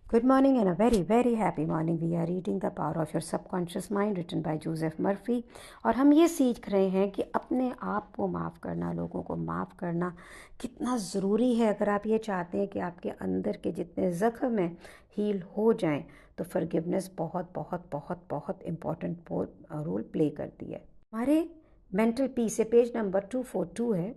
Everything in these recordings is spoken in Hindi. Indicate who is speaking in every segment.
Speaker 1: Good morning and a very very happy morning. We are reading The Power of Your Subconscious Mind written by Joseph Murphy. और हम ये सीख रहे हैं कि अपने आप को माफ़ करना, लोगों को माफ़ करना कितना ज़रूरी है। अगर आप ये चाहते हैं कि आपके अंदर के जितने ज़ख्म हैं हील हो जाएं, तो फॉरगिवनेस बहुत बहुत बहुत बहुत इम्पॉर्टेंट रोल प्ले करती है। हमारे मेंटल पीस, पेज नंबर 242 है।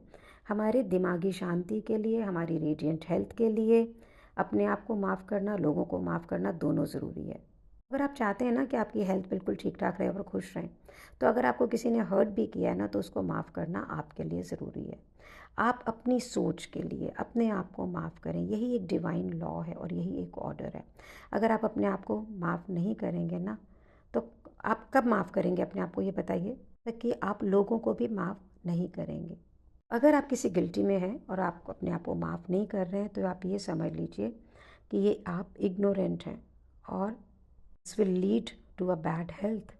Speaker 1: हमारे दिमागी शांति के लिए, हमारी रेडिएंट हेल्थ के लिए अपने आप को माफ़ करना, लोगों को माफ़ करना दोनों ज़रूरी है। अगर आप चाहते हैं ना कि आपकी हेल्थ बिल्कुल ठीक ठाक रहे और खुश रहें, तो अगर आपको किसी ने हर्ट भी किया है ना, तो उसको माफ़ करना आपके लिए ज़रूरी है। आप अपनी सोच के लिए अपने आप को माफ़ करें, यही एक डिवाइन लॉ है और यही एक ऑर्डर है। अगर आप अपने आप को माफ़ नहीं करेंगे ना, तो आप कब माफ़ करेंगे अपने आप को, ये बताइए, ताकि आप लोगों को भी माफ़ नहीं करेंगे। अगर आप किसी गिल्टी में हैं और आप अपने आप को माफ़ नहीं कर रहे हैं, तो आप ये समझ लीजिए कि ये आप इग्नोरेंट हैं और this will lead to a bad health.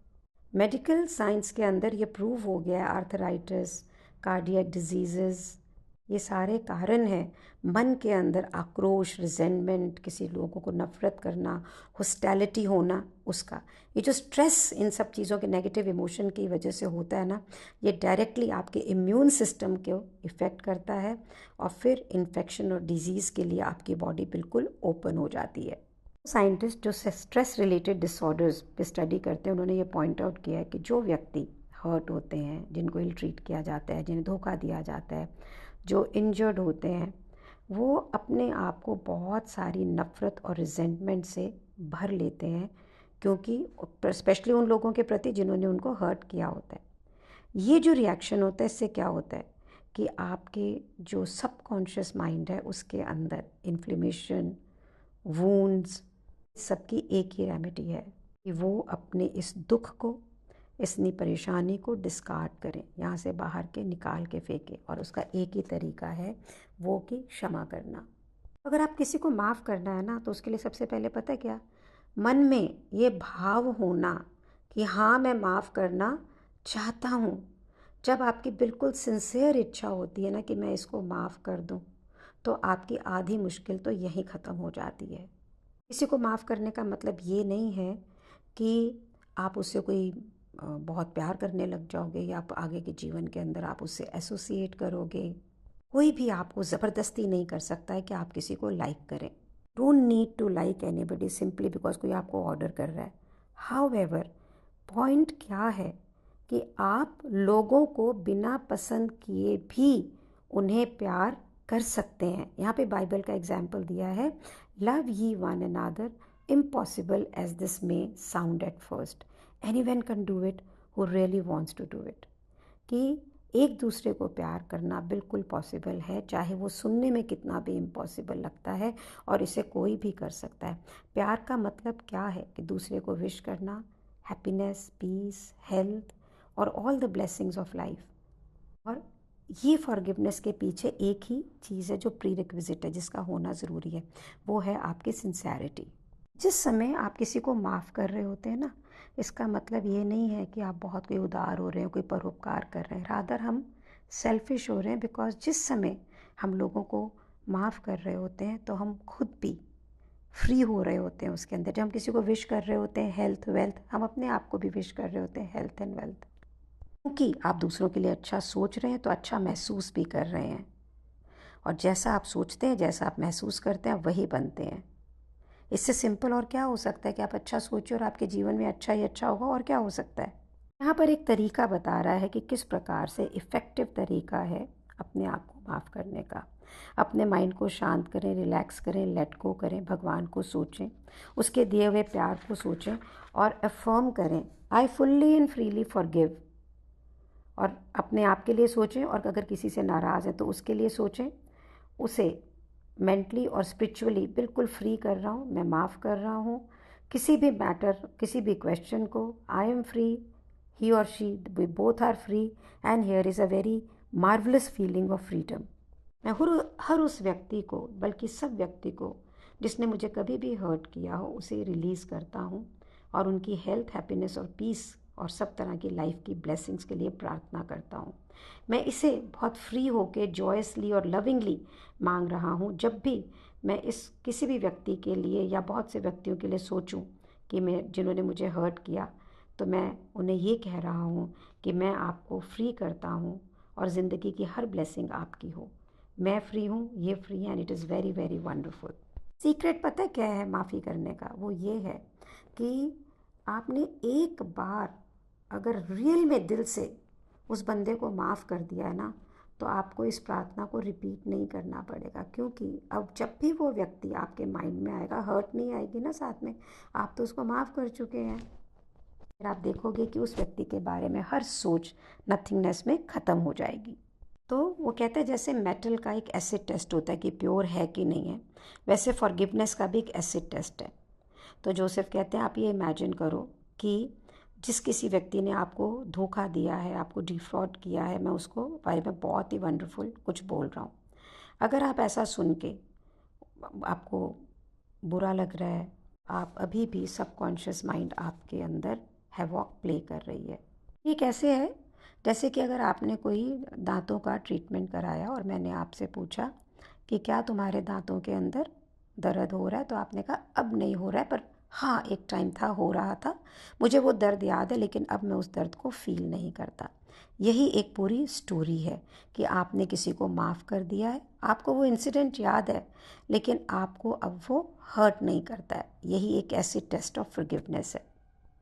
Speaker 1: Medical science के अंदर ये प्रूव हो गया है, आर्थराइटिस, कार्डियक डिजीज़ेज़, ये सारे कारण हैं मन के अंदर आक्रोश, रिजेंटमेंट, किसी लोगों को नफ़रत करना, हॉस्टैलिटी होना, उसका ये जो स्ट्रेस इन सब चीज़ों के नेगेटिव इमोशन की वजह से होता है ना, ये डायरेक्टली आपके इम्यून सिस्टम को इफ़ेक्ट करता है और फिर इन्फेक्शन और डिजीज़ के लिए आपकी बॉडी बिल्कुल ओपन हो जाती है। साइंटिस्ट जो स्ट्रेस रिलेटेड डिसऑर्डर्स पे स्टडी करते हैं, उन्होंने ये पॉइंट आउट किया है कि जो व्यक्ति हर्ट होते हैं, जिनको इल ट्रीट किया जाता है, जिन्हें धोखा दिया जाता है, जो इंजर्ड होते हैं, वो अपने आप को बहुत सारी नफ़रत और रिजेंटमेंट से भर लेते हैं, क्योंकि स्पेशली उन लोगों के प्रति जिन्होंने उनको हर्ट किया होता है। ये जो रिएक्शन होता है, इससे क्या होता है कि आपके जो सबकॉन्शियस माइंड है उसके अंदर इन्फ्लेमेशन, वूंड्स, सबकी एक ही रेमेडी है कि वो अपने इस दुख को, इतनी परेशानी को डिस्कार्ड करें, यहाँ से बाहर के निकाल के फेंकें। और उसका एक ही तरीका है, वो कि क्षमा करना। अगर आप किसी को माफ़ करना है ना, तो उसके लिए सबसे पहले पता है क्या, मन में ये भाव होना कि हाँ, मैं माफ़ करना चाहता हूँ। जब आपकी बिल्कुल सिंसियर इच्छा होती है ना कि मैं इसको माफ़ कर दूँ, तो आपकी आधी मुश्किल तो यहीं ख़त्म हो जाती है। किसी को माफ़ करने का मतलब ये नहीं है कि आप उससे कोई बहुत प्यार करने लग जाओगे या आप आगे के जीवन के अंदर आप उससे एसोसिएट करोगे। कोई भी आपको ज़बरदस्ती नहीं कर सकता है कि आप किसी को लाइक करें। Don't need to like anybody simply because कोई आपको ऑर्डर कर रहा है। हाउएवर, पॉइंट क्या है कि आप लोगों को बिना पसंद किए भी उन्हें प्यार कर सकते हैं। यहाँ पे बाइबल का एग्जाम्पल दिया है, love ye one another, impossible as this may sound at first. Anyone can do it who really wants to do it. कि एक दूसरे को प्यार करना बिल्कुल पॉसिबल है, चाहे वो सुनने में कितना भी इम्पॉसिबल लगता है, और इसे कोई भी कर सकता है। प्यार का मतलब क्या है कि दूसरे को विश करना हैप्पीनेस, पीस, हेल्थ और all the blessings of life. और ये फॉरगिवनेस के पीछे एक ही चीज़ है जो प्री रिक्विजिट है, जिसका होना ज़रूरी है, वो है आपकी सिंसेरिटी। जिस समय आप किसी को माफ़ कर रहे होते हैं ना, इसका मतलब ये नहीं है कि आप बहुत कोई उदार हो रहे हैं, कोई परोपकार कर रहे हैं। रादर हम सेल्फिश हो रहे हैं, बिकॉज जिस समय हम लोगों को माफ़ कर रहे होते हैं तो हम खुद भी फ्री हो रहे होते हैं उसके अंदर। जब हम किसी को विश कर रहे होते हैं हेल्थ वेल्थ, हम अपने आप को भी विश कर रहे होते हैं हेल्थ एंड वेल्थ, क्योंकि आप दूसरों के लिए अच्छा सोच रहे हैं तो अच्छा महसूस भी कर रहे हैं। और जैसा आप सोचते हैं, जैसा आप महसूस करते हैं, वही बनते हैं। इससे सिंपल और क्या हो सकता है कि आप अच्छा सोचिए और आपके जीवन में अच्छा ही अच्छा होगा, और क्या हो सकता है। यहाँ पर एक तरीका बता रहा है कि किस प्रकार से इफ़ेक्टिव तरीका है अपने आप को माफ़ करने का। अपने माइंड को शांत करें, रिलैक्स करें, लेट गो करें, भगवान को सोचें, उसके दिए हुए प्यार को सोचें और अफर्म करें, I fully and freely forgive. और अपने आप के लिए सोचें, और अगर किसी से नाराज़ हैं तो उसके लिए सोचें, उसे मेंटली और स्पिरिचुअली बिल्कुल फ्री कर रहा हूँ, मैं माफ़ कर रहा हूँ किसी भी मैटर, किसी भी क्वेश्चन को। आई एम फ्री, ही और she, we both are free, and here is a very marvellous feeling of freedom. मैं हर उस व्यक्ति को, बल्कि सब व्यक्ति को जिसने मुझे कभी भी हर्ट किया हो, उसे रिलीज़ करता हूँ और उनकी हेल्थ, हैप्पीनेस और पीस और सब तरह की लाइफ की ब्लेसिंग्स के लिए प्रार्थना करता हूँ। मैं इसे बहुत फ्री होके, जॉयसली और लविंगली मांग रहा हूँ। जब भी मैं इस किसी भी व्यक्ति के लिए या बहुत से व्यक्तियों के लिए सोचूं कि मैं जिन्होंने मुझे हर्ट किया, तो मैं उन्हें ये कह रहा हूँ कि मैं आपको फ्री करता हूँ और ज़िंदगी की हर ब्लेसिंग आपकी हो। मैं फ्री हूँ, ये फ्री है, and it is very very wonderful. Secret पता है क्या है माफ़ी करने का? वो ये है कि आपने एक बार अगर रियल में दिल से उस बंदे को माफ़ कर दिया है ना, तो आपको इस प्रार्थना को रिपीट नहीं करना पड़ेगा, क्योंकि अब जब भी वो व्यक्ति आपके माइंड में आएगा, हर्ट नहीं आएगी ना साथ में, आप तो उसको माफ़ कर चुके हैं। फिर आप देखोगे कि उस व्यक्ति के बारे में हर सोच नथिंगनेस में ख़त्म हो जाएगी। तो वो कहते हैं जैसे मेटल का एक एसिड टेस्ट होता है कि प्योर है कि नहीं है, वैसे फॉरगिवनेस का भी एक एसिड टेस्ट है। तो जोसेफ कहते हैं आप ये इमेजिन करो कि जिस किसी व्यक्ति ने आपको धोखा दिया है, आपको डिफ्रॉड किया है, मैं उसको बारे में बहुत ही वंडरफुल कुछ बोल रहा हूँ। अगर आप ऐसा सुन के आपको बुरा लग रहा है, आप अभी भी सबकॉन्शियस माइंड आपके अंदर हैवॉक प्ले कर रही है। ये कैसे है? जैसे कि अगर आपने कोई दांतों का ट्रीटमेंट कराया और मैंने आपसे पूछा कि क्या तुम्हारे दांतों के अंदर दर्द हो रहा है, तो आपने कहा अब नहीं हो रहा है, पर हाँ एक टाइम था हो रहा था, मुझे वो दर्द याद है, लेकिन अब मैं उस दर्द को फील नहीं करता। यही एक पूरी स्टोरी है कि आपने किसी को माफ़ कर दिया है, आपको वो इंसिडेंट याद है, लेकिन आपको अब वो हर्ट नहीं करता है। यही एक ऐसी टेस्ट ऑफ फॉरगिवनेस है।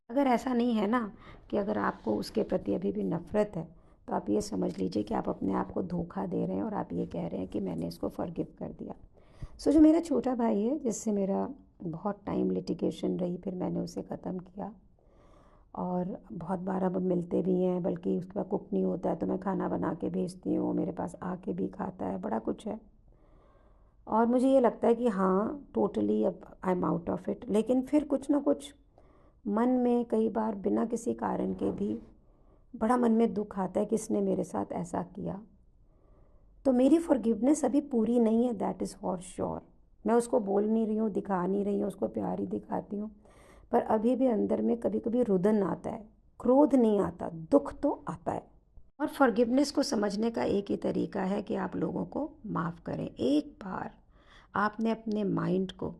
Speaker 1: अगर ऐसा नहीं है ना, कि अगर आपको उसके प्रति अभी भी नफ़रत है, तो आप ये समझ लीजिए कि आप अपने आप को धोखा दे रहे हैं और आप ये कह रहे हैं कि मैंने इसको फॉरगिव कर दिया। सो जो मेरा छोटा भाई है, जिससे मेरा बहुत टाइम लिटिगेशन रही, फिर मैंने उसे ख़त्म किया और बहुत बार अब मिलते भी हैं, बल्कि उसके बाद कुक नहीं होता है तो मैं खाना बना के भेजती हूँ, मेरे पास आके भी खाता है, बड़ा कुछ है। और मुझे ये लगता है कि हाँ टोटली अब I am out of it, लेकिन फिर कुछ ना कुछ मन में कई बार बिना किसी कारण के भी बड़ा मन में दुख आता है कि इसने मेरे साथ ऐसा किया। तो मेरी फॉरगिवनेस अभी पूरी नहीं है, दैट इज़ फॉर श्योर। मैं उसको बोल नहीं रही हूँ, दिखा नहीं रही हूँ, उसको प्यार ही दिखाती हूँ, पर अभी भी अंदर में कभी कभी रुदन आता है, क्रोध नहीं आता, दुख तो आता है। और फॉरगिवनेस को समझने का एक ही तरीका है कि आप लोगों को माफ़ करें। एक बार आपने अपने माइंड को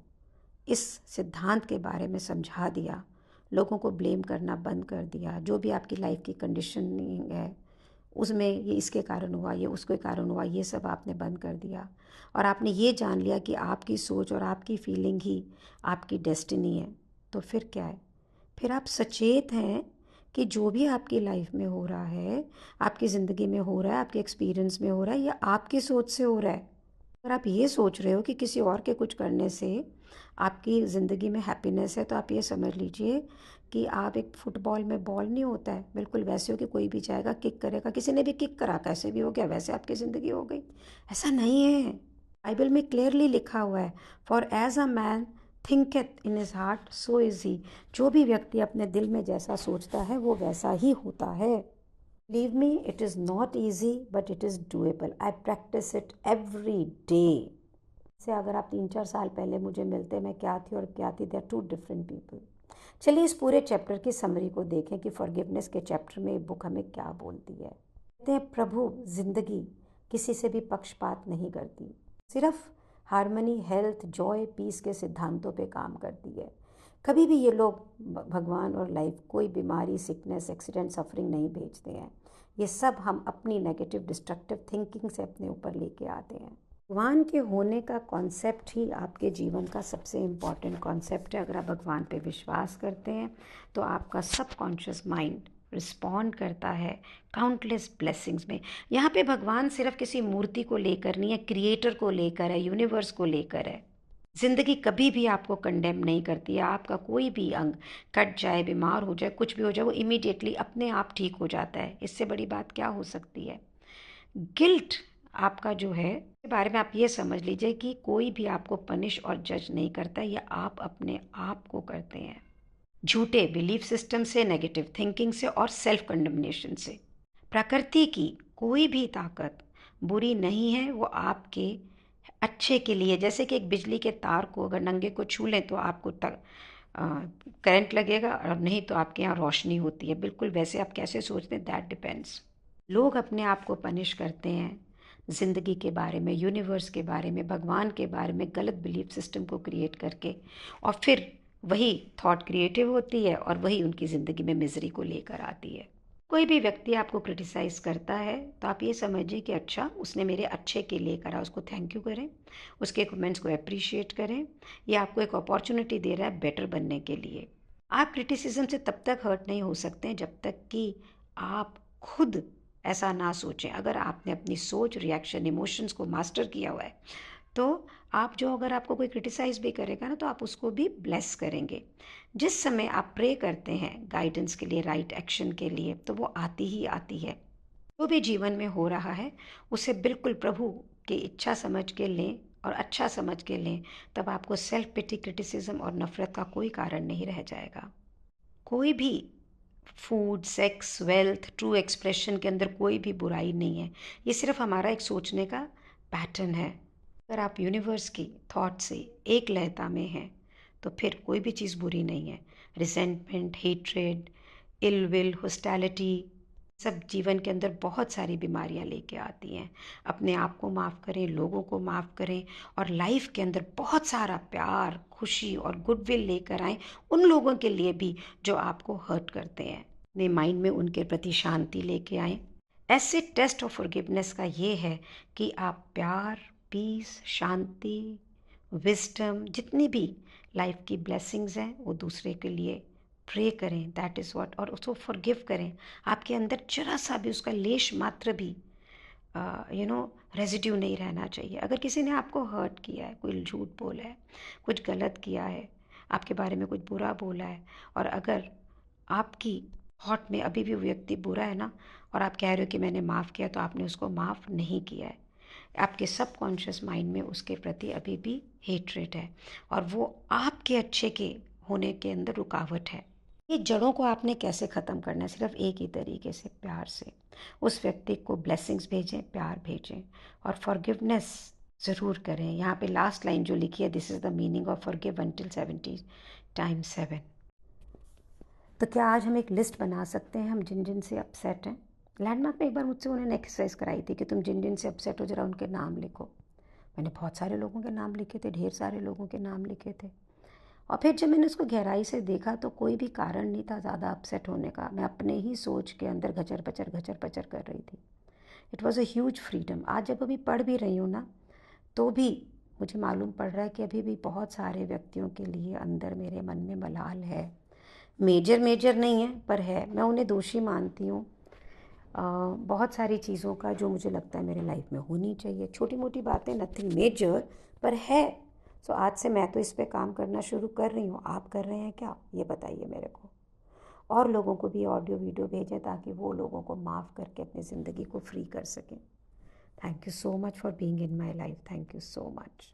Speaker 1: इस सिद्धांत के बारे में समझा दिया, लोगों को ब्लेम करना बंद कर दिया, जो भी आपकी लाइफ की कंडीशनिंग है उसमें ये इसके कारण हुआ, ये उसके कारण हुआ, ये सब आपने बंद कर दिया, और आपने ये जान लिया कि आपकी सोच और आपकी फीलिंग ही आपकी डेस्टिनी है, तो फिर क्या है? फिर आप सचेत हैं कि जो भी आपकी लाइफ में हो रहा है, आपकी ज़िंदगी में हो रहा है, आपके एक्सपीरियंस में हो रहा है, या आपकी सोच से हो रहा है। अगर आप ये सोच रहे हो कि किसी और के कुछ करने से आपकी ज़िंदगी में हैप्पीनेस है, तो आप ये समझ लीजिए कि आप एक फुटबॉल में बॉल नहीं होता है, बिल्कुल वैसे हो कि कोई भी जाएगा किक करेगा, किसी ने भी किक करा कैसे भी हो गया, वैसे आपकी ज़िंदगी हो गई। ऐसा नहीं है। बाइबल में क्लियरली लिखा हुआ है, for as a man thinketh in his heart so is he. जो भी व्यक्ति अपने दिल में जैसा सोचता है वो वैसा ही होता है। Believe me, it is not easy, but it is doable. I practice it every day. से अगर आप 3-4 साल पहले मुझे मिलते, मैं क्या थी और क्या थी, they are two different people. चलिए इस पूरे चैप्टर की समरी को देखें कि फॉरगिवनेस के चैप्टर में बुक हमें क्या बोलती है। कहते हैं प्रभु जिंदगी किसी से भी पक्षपात नहीं करती, सिर्फ हार्मनी, हेल्थ, जॉय, पीस के सिद्धांतों पे काम करती है। कभी भी ये लोग भगवान और लाइफ कोई बीमारी, सिकनेस, एक्सीडेंट, सफरिंग नहीं भेजते हैं। ये सब हम अपनी नेगेटिव डिस्ट्रक्टिव थिंकिंग से अपने ऊपर लेके आते हैं। भगवान के होने का कॉन्सेप्ट ही आपके जीवन का सबसे इम्पॉर्टेंट कॉन्सेप्ट है। अगर आप भगवान पे विश्वास करते हैं तो आपका सबकॉन्शियस माइंड रिस्पॉन्ड करता है काउंटलेस ब्लेसिंग्स में। यहाँ पे भगवान सिर्फ किसी मूर्ति को लेकर नहीं है, क्रिएटर को लेकर है, यूनिवर्स को लेकर है। ज़िंदगी कभी भी आपको कंडेम नहीं करती है। आपका कोई भी अंग कट जाए, बीमार हो जाए, कुछ भी हो जाए, वो इमीडिएटली अपने आप ठीक हो जाता है। इससे बड़ी बात क्या हो सकती है? गिल्ट आपका जो है के बारे में आप ये समझ लीजिए कि कोई भी आपको पनिश और जज नहीं करता, ये आप अपने आप को करते हैं। झूठे बिलीफ सिस्टम से, नेगेटिव थिंकिंग से और सेल्फ कंडमनेशन से। प्रकृति की कोई भी ताकत बुरी नहीं है, वो आपके अच्छे के लिए। जैसे कि एक बिजली के तार को अगर नंगे को छू लें तो आपको करंट लगेगा, और नहीं तो आपके यहाँ रोशनी होती है। बिल्कुल वैसे आप कैसे सोचते हैं, दैट डिपेंड्स। लोग अपने आप को पनिश करते हैं ज़िंदगी के बारे में, यूनिवर्स के बारे में, भगवान के बारे में गलत बिलीफ सिस्टम को क्रिएट करके, और फिर वही थॉट क्रिएटिव होती है और वही उनकी ज़िंदगी में मिजरी को लेकर आती है। कोई भी व्यक्ति आपको क्रिटिसाइज़ करता है तो आप ये समझिए कि अच्छा उसने मेरे अच्छे के लिए करा, उसको थैंक यू करें, उसके कमेंट्स को अप्रिशिएट करें। ये आपको एक अपॉर्चुनिटी दे रहा है बेटर बनने के लिए। आप क्रिटिसिज्म से तब तक हर्ट नहीं हो सकते जब तक कि आप खुद ऐसा ना सोचें। अगर आपने अपनी सोच, रिएक्शन, इमोशंस को मास्टर किया हुआ है तो आप जो, अगर आपको कोई क्रिटिसाइज़ भी करेगा ना तो आप उसको भी ब्लेस करेंगे। जिस समय आप प्रे करते हैं गाइडेंस के लिए, राइट एक्शन के लिए, तो वो आती ही आती है। जो भी जीवन में हो रहा है उसे बिल्कुल प्रभु की इच्छा समझ के लें और अच्छा समझ के लें, तब आपको सेल्फ पिटी, क्रिटिसिज्म और नफ़रत का कोई कारण नहीं रह जाएगा। कोई भी food, sex, wealth, true expression के अंदर कोई भी बुराई नहीं है। ये सिर्फ हमारा एक सोचने का पैटर्न है। अगर आप यूनिवर्स की थॉट से एक लयता में हैं तो फिर कोई भी चीज़ बुरी नहीं है। Resentment, hatred, ill will, hostility, सब जीवन के अंदर बहुत सारी बीमारियां लेके आती हैं। अपने आप को माफ़ करें, लोगों को माफ़ करें, और लाइफ के अंदर बहुत सारा प्यार, खुशी और गुडविल लेकर आएँ उन लोगों के लिए भी जो आपको हर्ट करते हैं। अपने माइंड में उनके प्रति शांति लेके आएँ। ऐसे टेस्ट ऑफ फॉरगिवनेस का ये है कि आप प्यार, पीस, शांति, विजडम, जितनी भी लाइफ की ब्लेसिंग्स हैं वो दूसरे के लिए प्रे करें, दैट इज़ व्हाट, और उसको फॉरगिव करें। आपके अंदर जरा सा भी उसका लेश मात्र भी रेजिड्यू नहीं रहना चाहिए। अगर किसी ने आपको हर्ट किया है, कोई झूठ बोला है, कुछ गलत किया है, आपके बारे में कुछ बुरा बोला है, और अगर आपकी थॉट में अभी भी वो व्यक्ति बुरा है ना, और आप कह रहे हो कि मैंने माफ़ किया, तो आपने उसको माफ़ नहीं किया है। आपके सबकॉन्शियस माइंड में उसके प्रति अभी भी हेट्रेट है, और वो आपके अच्छे के होने के अंदर रुकावट है। ये जड़ों को आपने कैसे ख़त्म करना है? सिर्फ एक ही तरीके से, प्यार से। उस व्यक्ति को ब्लेसिंग्स भेजें, प्यार भेजें, और फॉरगिवनेस ज़रूर करें। यहाँ पे लास्ट लाइन जो लिखी है, this is the meaning of forgive until 70 times 7। तो क्या आज हम एक लिस्ट बना सकते हैं, हम जिन जिन से अपसेट हैं? लैंडमार्क में एक बार मुझसे उन्होंने एक्सरसाइज कराई थी कि तुम जिन जिन से अपसेट हो जरा उनके नाम लिखो। मैंने बहुत सारे लोगों के नाम लिखे थे, ढेर सारे लोगों के नाम लिखे थे, और फिर जब मैंने उसको गहराई से देखा तो कोई भी कारण नहीं था ज़्यादा अपसेट होने का। मैं अपने ही सोच के अंदर घचर पचर कर रही थी। It was a huge freedom. आज जब अभी पढ़ भी रही हूँ ना, तो भी मुझे मालूम पड़ रहा है कि अभी भी बहुत सारे व्यक्तियों के लिए अंदर मेरे मन में मलाल है। मेजर नहीं है, पर है। मैं उन्हें दोषी मानती हूँ बहुत सारी चीज़ों का, जो मुझे लगता है मेरे लाइफ में होनी चाहिए। छोटी मोटी बातें, नथिंग मेजर, पर है। सो आज से मैं तो इस पे काम करना शुरू कर रही हूँ। आप कर रहे हैं क्या, ये बताइए मेरे को। और लोगों को भी ऑडियो वीडियो भेजें ताकि वो लोगों को माफ़ करके अपनी ज़िंदगी को फ्री कर सकें। Thank you so much for being in my life. Thank you so much.